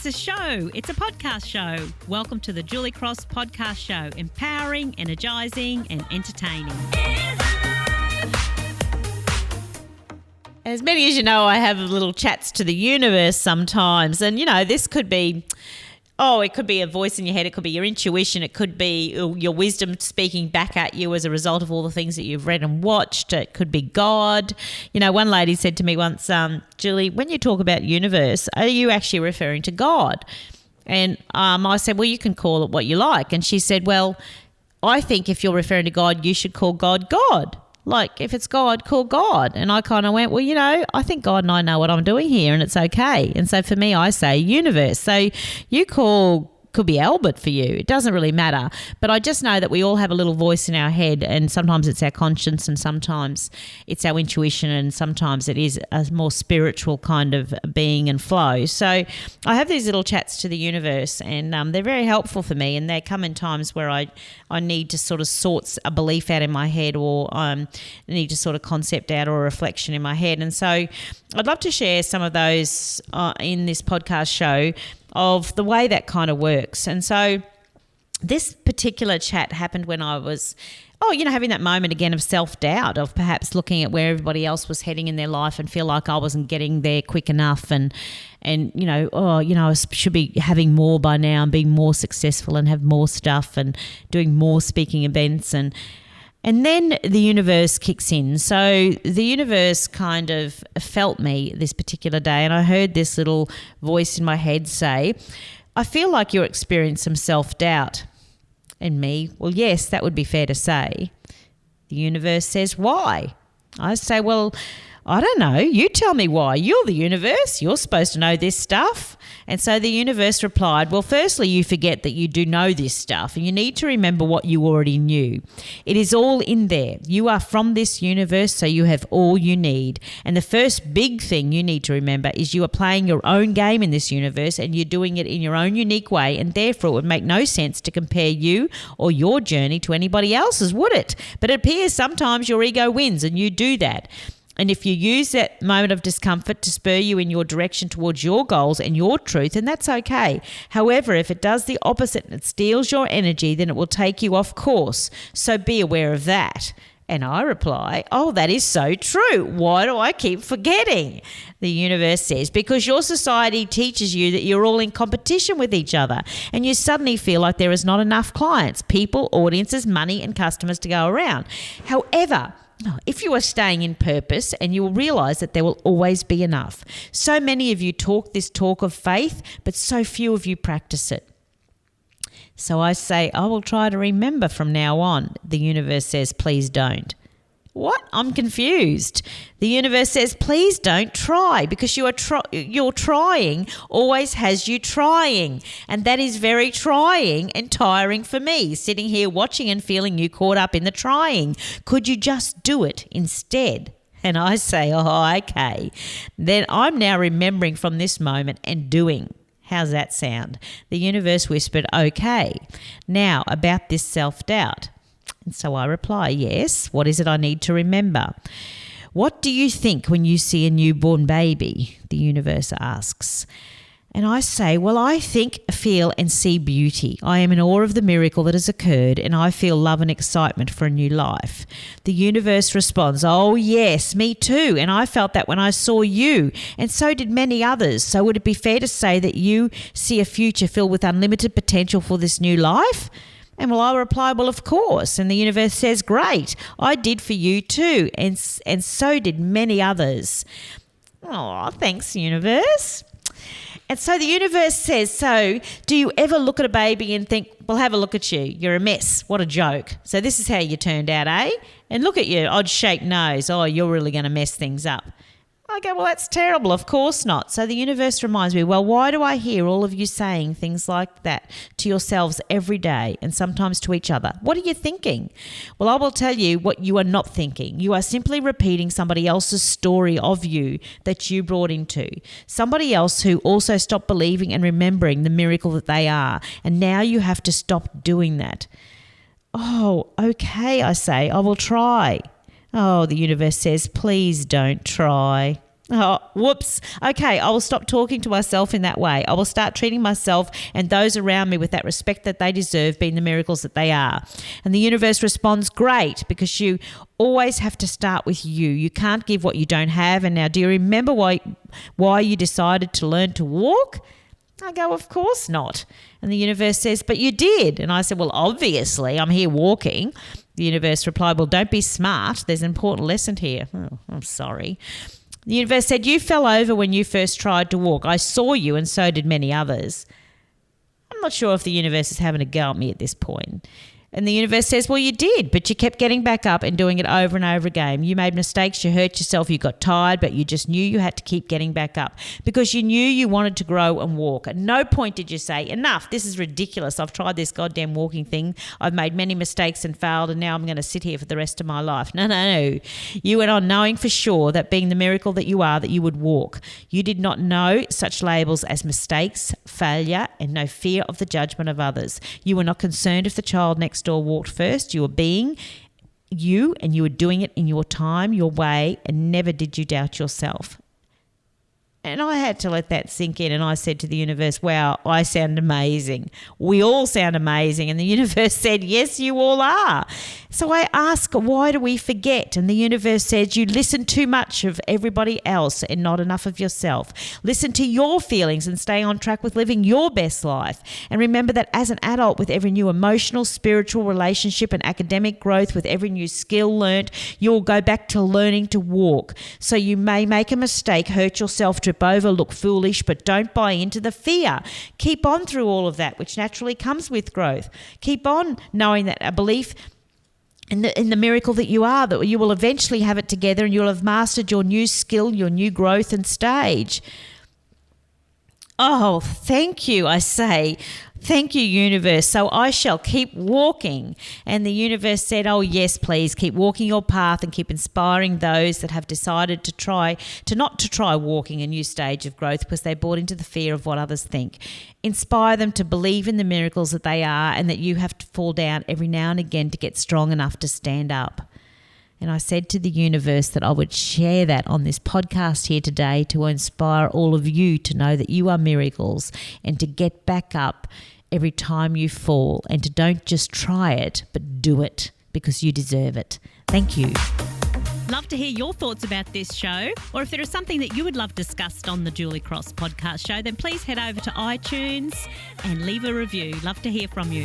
a show. It's a podcast show. Welcome to the Julie Cross Podcast Show. Empowering, energising and entertaining. As many as you know, I have little chats to the universe sometimes. And, this could be, it could be a voice in your head. It could be your intuition. It could be your wisdom speaking back at you as a result of all the things that you've read and watched. It could be God. One lady said to me once, Julie, when you talk about universe, are you actually referring to God? And I said, well, you can call it what you like. And she said, well, I think if you're referring to God, you should call God God. Like, if it's God, call God. And I kind of went, well, I think God and I know what I'm doing here and it's okay. And so for me, I say universe. So you could be Albert for you. It doesn't really matter. But I just know that we all have a little voice in our head, and sometimes it's our conscience and sometimes it's our intuition and sometimes it is a more spiritual kind of being and flow. So I have these little chats to the universe, and they're very helpful for me, and they come in times where I need to sort of sort a belief out in my head, or need to sort of concept out or a reflection in my head. And so I'd love to share some of those in this podcast show of the way that kind of works. And so this particular chat happened when I was, having that moment again of self-doubt, of perhaps looking at where everybody else was heading in their life and feel like I wasn't getting there quick enough, and I should be having more by now and being more successful and have more stuff and doing more speaking events. And then the universe kicks in. So the universe kind of felt me this particular day, and I heard this little voice in my head say, I feel like you're experiencing some self-doubt. And me, well, yes, that would be fair to say. The universe says, why? I say, well, I don't know. You tell me why. You're the universe. You're supposed to know this stuff. And so the universe replied, well, firstly, you forget that you do know this stuff, and you need to remember what you already knew. It is all in there. You are from this universe, so you have all you need. And the first big thing you need to remember is you are playing your own game in this universe, and you're doing it in your own unique way, and therefore it would make no sense to compare you or your journey to anybody else's, would it? But it appears sometimes your ego wins, and you do that. And if you use that moment of discomfort to spur you in your direction towards your goals and your truth, then that's okay. However, if it does the opposite and it steals your energy, then it will take you off course. So be aware of that. And I reply, oh, that is so true. Why do I keep forgetting? The universe says, because your society teaches you that you're all in competition with each other, and you suddenly feel like there is not enough clients, people, audiences, money, and customers to go around. However, if you are staying in purpose, and you will realise that there will always be enough. So many of you talk this talk of faith, but so few of you practice it. So I say, I will try to remember from now on. The universe says, please don't. What? I'm confused. The universe says, please don't try, because your trying always has you trying. And that is very trying and tiring for me, sitting here watching and feeling you caught up in the trying. Could you just do it instead? And I say, oh, okay. Then I'm now remembering from this moment and doing. How's that sound? The universe whispered, okay. Now, about this self-doubt. And so I reply, yes, what is it I need to remember? What do you think when you see a newborn baby? The universe asks. And I say, well, I think, feel and see beauty. I am in awe of the miracle that has occurred, and I feel love and excitement for a new life. The universe responds, oh, yes, me too. And I felt that when I saw you, and so did many others. So would it be fair to say that you see a future filled with unlimited potential for this new life? And I reply, well, of course. And the universe says, great, I did for you too. And so did many others. Oh, thanks, universe. And so the universe says, so do you ever look at a baby and think, well, have a look at you. You're a mess. What a joke. So this is how you turned out, eh? And look at you, odd-shaped nose. Oh, you're really going to mess things up. I go, well, that's terrible. Of course not. So the universe reminds me, well, why do I hear all of you saying things like that to yourselves every day and sometimes to each other? What are you thinking? Well, I will tell you what you are not thinking. You are simply repeating somebody else's story of you that you brought into. Somebody else who also stopped believing and remembering the miracle that they are. And now you have to stop doing that. Oh, okay, I say, I will try. Oh, the universe says, please don't try. Oh, whoops. Okay, I will stop talking to myself in that way. I will start treating myself and those around me with that respect that they deserve, being the miracles that they are. And the universe responds, great, because you always have to start with you. You can't give what you don't have. And now, do you remember why you decided to learn to walk? I go, of course not. And the universe says, but you did. And I said, well, obviously, I'm here walking. The universe replied, well, don't be smart. There's an important lesson here. Oh, I'm sorry. The universe said, you fell over when you first tried to walk. I saw you and so did many others. I'm not sure if the universe is having a go at me at this point. And the universe says, well, you did, but you kept getting back up and doing it over and over again. You made mistakes, you hurt yourself, you got tired, but you just knew you had to keep getting back up because you knew you wanted to grow and walk. At no point did you say, enough, this is ridiculous. I've tried this goddamn walking thing. I've made many mistakes and failed, and now I'm going to sit here for the rest of my life. No. You went on knowing for sure that being the miracle that you are, that you would walk. You did not know such labels as mistakes, failure, and no fear of the judgment of others. You were not concerned if the child next door walked first. You were being you, and you were doing it in your time, your way, and never did you doubt yourself. And I had to let that sink in, and I said to the universe, wow, I sound amazing. We all sound amazing. And the universe said, yes, you all are. So I ask, why do we forget? And the universe says, you listen too much of everybody else and not enough of yourself. Listen to your feelings and stay on track with living your best life. And remember that as an adult, with every new emotional, spiritual relationship and academic growth, with every new skill learnt, you'll go back to learning to walk. So you may make a mistake, hurt yourself, trip over, look foolish, but don't buy into the fear. Keep on through all of that, which naturally comes with growth. Keep on knowing that a belief in the miracle that you are, that you will eventually have it together and you'll have mastered your new skill, your new growth and stage. Oh, thank you, I say. Thank you, universe. So I shall keep walking. And the universe said, oh, yes, please keep walking your path and keep inspiring those that have decided not to try walking a new stage of growth because they bought into the fear of what others think. Inspire them to believe in the miracles that they are and that you have to fall down every now and again to get strong enough to stand up. And I said to the universe that I would share that on this podcast here today to inspire all of you to know that you are miracles and to get back up every time you fall and to don't just try it, but do it because you deserve it. Thank you. Love to hear your thoughts about this show, or if there is something that you would love discussed on the Julie Cross podcast show, then please head over to iTunes and leave a review. Love to hear from you.